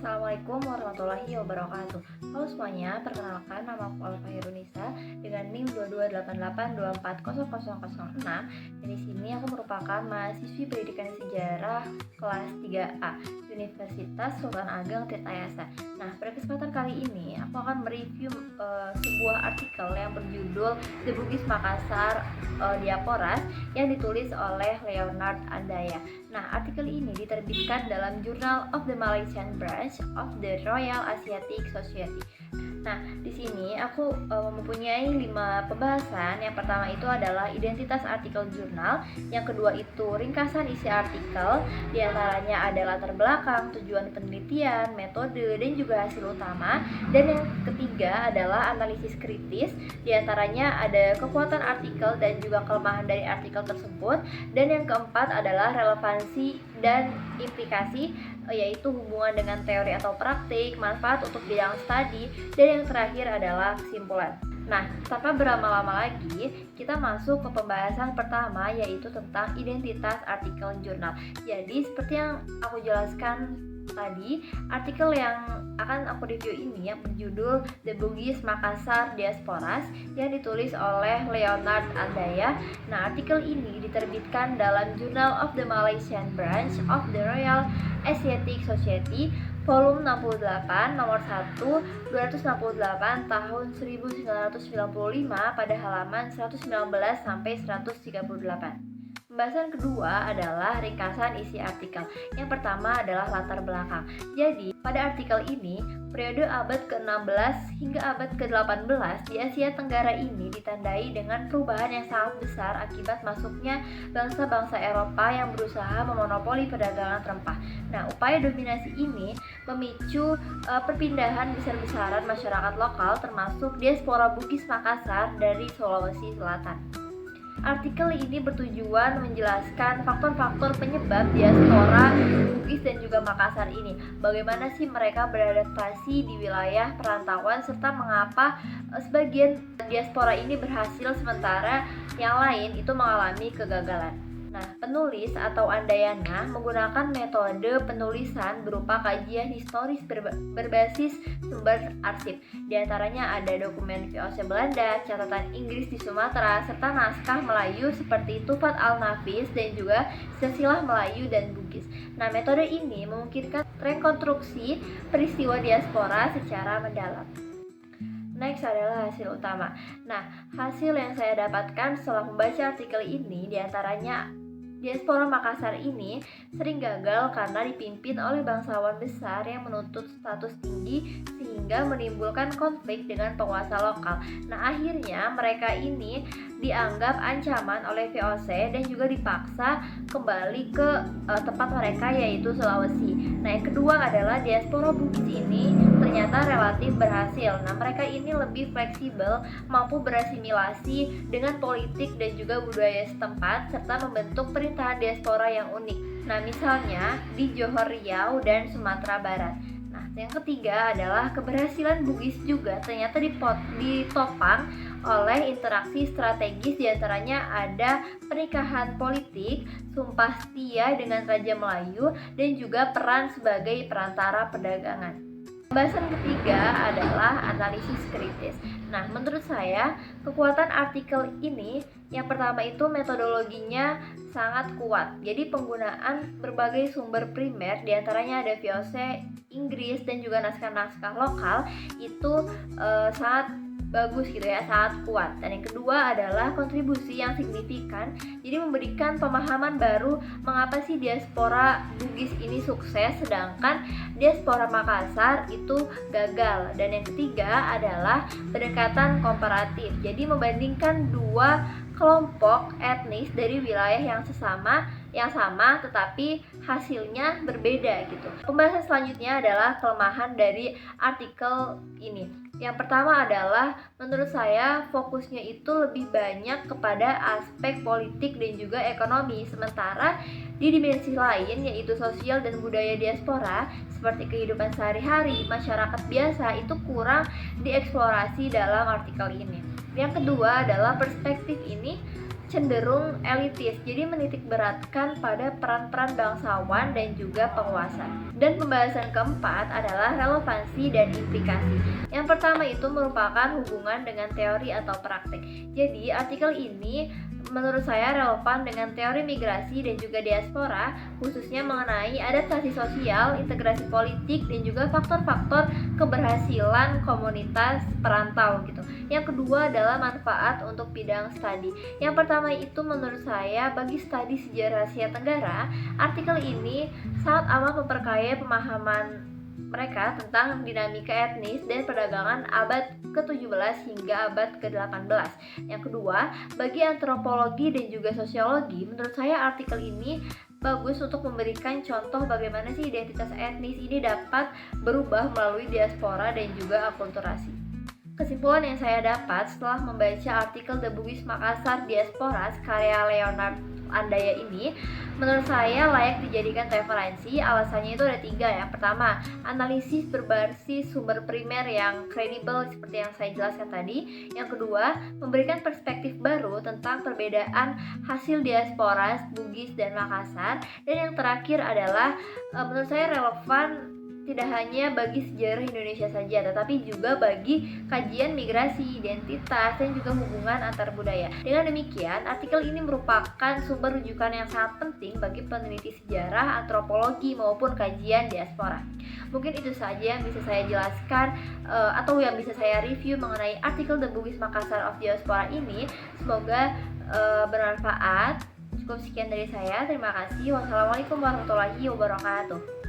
Assalamualaikum warahmatullahi wabarakatuh. Halo semuanya, perkenalkan nama aku Alfa Hirunisa dengan NIM 2288240006 dan di sini aku merupakan mahasiswi pendidikan sejarah kelas 3A Universitas Sultan Ageng Tirtayasa. Nah, pada kesempatan kali ini aku akan mereview sebuah artikel yang berjudul The Bugis Makassar Diasporas yang ditulis oleh Leonard Andaya. Nah, artikel ini diterbitkan dalam Journal of the Malaysian Branch of the Royal Asiatic Society. Nah, di sini aku mempunyai 5 pembahasan. Yang pertama itu adalah identitas artikel jurnal, yang kedua itu ringkasan isi artikel, di antaranya ada latar belakang, tujuan penelitian, metode, dan juga hasil utama. Dan yang ketiga adalah analisis kritis, di antaranya ada kekuatan artikel dan juga kelemahan dari artikel tersebut. Dan yang keempat adalah relevansi dan implikasi, yaitu hubungan dengan teori atau praktik, manfaat untuk bidang studi, dan yang terakhir adalah kesimpulan. Nah, tanpa berlama-lama lagi, kita masuk ke pembahasan pertama, yaitu tentang identitas artikel jurnal. Jadi, seperti yang aku jelaskan tadi, artikel yang akan aku review ini yang berjudul The Bugis Makassar Diasporas yang ditulis oleh Leonard Andaya. Nah, artikel ini diterbitkan dalam Journal of the Malaysian Branch of the Royal Asiatic Society volume 68 nomor 1 268 tahun 1995 pada halaman 119 sampai 138. Pembahasan kedua adalah ringkasan isi artikel. Yang pertama adalah latar belakang. Jadi, pada artikel ini, periode abad ke-16 hingga abad ke-18 di Asia Tenggara ini ditandai dengan perubahan yang sangat besar akibat masuknya bangsa-bangsa Eropa yang berusaha memonopoli perdagangan rempah. Nah, upaya dominasi ini memicu perpindahan besar-besaran masyarakat lokal termasuk diaspora Bugis Makassar dari Sulawesi Selatan. Artikel ini bertujuan menjelaskan faktor-faktor penyebab diaspora Bugis dan juga Makassar ini. Bagaimana sih mereka beradaptasi di wilayah perantauan serta mengapa sebagian diaspora ini berhasil sementara yang lain itu mengalami kegagalan. Nah, penulis atau Andayana menggunakan metode penulisan berupa kajian historis berbasis sumber arsip. Di antaranya ada dokumen VOC Belanda, catatan Inggris di Sumatera, serta naskah Melayu seperti Tufat Al-Nafis dan juga Silsilah Melayu dan Bugis. Nah, metode ini memungkinkan rekonstruksi peristiwa diaspora secara mendalam. Next adalah hasil utama. Nah, hasil yang saya dapatkan setelah membaca artikel ini diantaranya diaspora Makassar ini sering gagal karena dipimpin oleh bangsawan besar yang menuntut status tinggi sehingga menimbulkan konflik dengan penguasa lokal. Nah, akhirnya mereka ini dianggap ancaman oleh VOC dan juga dipaksa kembali ke tempat mereka yaitu Sulawesi. Nah, yang kedua adalah diaspora Bugis ini ternyata relatif berhasil. Nah, mereka ini lebih fleksibel, mampu berasimilasi dengan politik dan juga budaya setempat serta membentuk pemerintahan diaspora yang unik. Nah, misalnya di Johor Riau dan Sumatera Barat. Nah, yang ketiga adalah keberhasilan Bugis juga ternyata ditopang oleh interaksi strategis, diantaranya ada pernikahan politik, sumpah setia dengan Raja Melayu, dan juga peran sebagai perantara perdagangan. Pembahasan ketiga adalah analisis kritis. Nah, menurut saya kekuatan artikel ini yang pertama itu metodologinya sangat kuat. Jadi penggunaan berbagai sumber primer, diantaranya ada VOC Inggris dan juga naskah-naskah lokal itu sangat bagus gitu ya, sangat kuat. Dan yang kedua adalah kontribusi yang signifikan, jadi memberikan pemahaman baru mengapa sih diaspora Bugis ini sukses sedangkan diaspora Makassar itu gagal. Dan yang ketiga adalah pendekatan komparatif, jadi membandingkan dua kelompok etnis dari wilayah yang sama tetapi hasilnya berbeda gitu. Pembahasan selanjutnya adalah kelemahan dari artikel ini. Yang pertama adalah menurut saya fokusnya itu lebih banyak kepada aspek politik dan juga ekonomi, sementara di dimensi lain yaitu sosial dan budaya diaspora seperti kehidupan sehari-hari masyarakat biasa itu kurang dieksplorasi dalam artikel ini. Yang kedua adalah perspektif ini cenderung elitis, jadi menitik beratkan pada peran-peran bangsawan dan juga penguasa. Dan pembahasan keempat adalah relevansi dan implikasi. Yang pertama itu merupakan hubungan dengan teori atau praktik. Jadi artikel ini menurut saya relevan dengan teori migrasi dan juga diaspora, khususnya mengenai adaptasi sosial, integrasi politik, dan juga faktor-faktor keberhasilan komunitas perantau gitu. Yang kedua adalah manfaat untuk bidang studi. Yang pertama itu menurut saya bagi studi sejarah Asia Tenggara, artikel ini sangat amat memperkaya pemahaman mereka tentang dinamika etnis dan perdagangan abad ke-17 hingga abad ke-18. Yang kedua, bagi antropologi dan juga sosiologi, menurut saya artikel ini bagus untuk memberikan contoh bagaimana sih identitas etnis ini dapat berubah melalui diaspora dan juga akulturasi. Kesimpulan yang saya dapat setelah membaca artikel The Bugis Makassar Diaspora karya Leonard Andaya ini, menurut saya layak dijadikan referensi. Alasannya itu ada 3. Yang pertama, analisis berbasis sumber primer yang kredibel seperti yang saya jelaskan tadi. Yang kedua, memberikan perspektif baru tentang perbedaan hasil diaspora Bugis dan Makassar. Dan yang terakhir adalah menurut saya relevan tidak hanya bagi sejarah Indonesia saja, tetapi juga bagi kajian migrasi, identitas, dan juga hubungan antar budaya. Dengan demikian, artikel ini merupakan sumber rujukan yang sangat penting bagi peneliti sejarah, antropologi, maupun kajian diaspora. Mungkin itu saja yang bisa saya jelaskan atau yang bisa saya review mengenai artikel The Bugis Makassar of Diaspora ini. Semoga bermanfaat. Cukup sekian dari saya. Terima kasih. Wassalamualaikum warahmatullahi wabarakatuh.